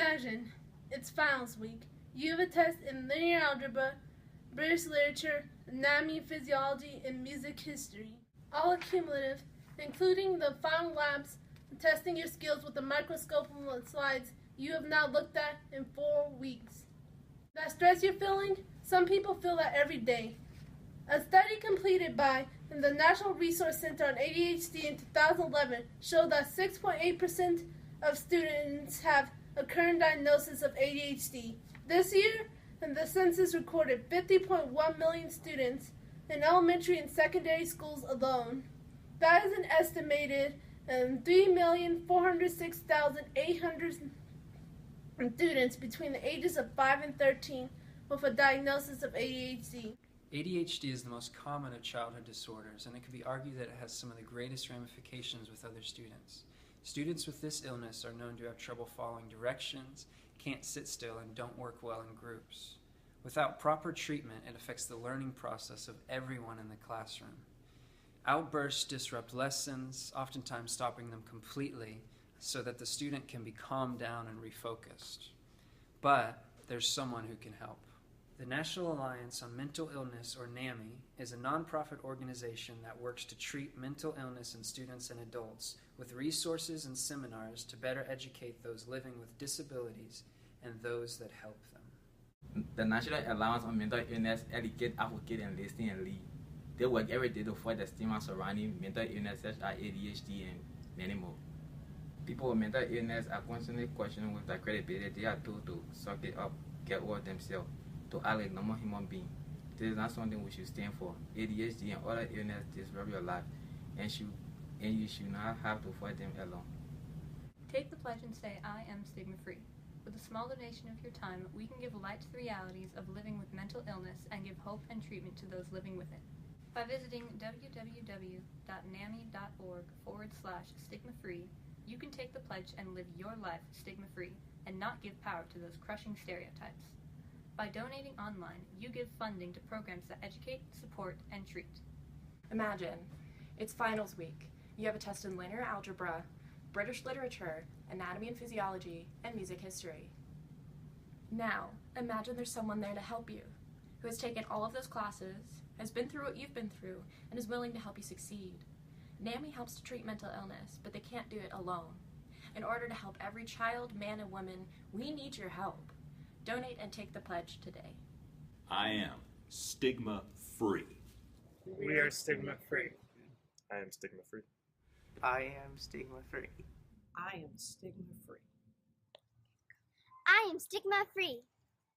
Imagine, it's finals week. You have a test in linear algebra, British literature, anatomy and physiology, and music history. All accumulative, including the final labs, testing your skills with the microscope and slides you have not looked at in 4 weeks. That stress you're feeling, some people feel that every day. A study completed by the National Resource Center on ADHD in 2011 showed that 6.8% of students have a current diagnosis of ADHD. This year, the census recorded 50.1 million students in elementary and secondary schools alone. That is an estimated 3,406,800 students between the ages of 5 and 13 with a diagnosis of ADHD. ADHD is the most common of childhood disorders, and it can be argued that it has some of the greatest ramifications with other students. Students with this illness are known to have trouble following directions, can't sit still, and don't work well in groups. Without proper treatment, it affects the learning process of everyone in the classroom. Outbursts disrupt lessons, oftentimes stopping them completely, so that the student can be calmed down and refocused. But there's someone who can help. The National Alliance on Mental Illness, or NAMI, is a nonprofit organization that works to treat mental illness in students and adults with resources and seminars to better educate those living with disabilities and those that help them. The National Alliance on Mental Illness educates, advocates, and listen and lead. They work every day to fight the stigma surrounding mental illness such as ADHD and many more. People with mental illness are constantly questioning with their credibility. They are told to suck it up, get over themselves, to act like normal human beings. This is not something we should stand for. ADHD and other illnesses disrupt your life, and you should not have to fight them alone. Take the pledge and say, I am stigma-free. With a small donation of your time, we can give light to the realities of living with mental illness and give hope and treatment to those living with it. By visiting www.nami.org/stigma-free, you can take the pledge and live your life stigma-free and not give power to those crushing stereotypes. By donating online, you give funding to programs that educate, support, and treat. Imagine, it's finals week. You have a test in linear algebra, British literature, anatomy and physiology, and music history. Now, imagine there's someone there to help you, who has taken all of those classes, has been through what you've been through, and is willing to help you succeed. NAMI helps to treat mental illness, but they can't do it alone. In order to help every child, man, and woman, we need your help. Donate and take the pledge today. I am stigma-free. We are stigma-free. I am stigma-free. I am stigma-free. I am stigma-free. I am stigma-free.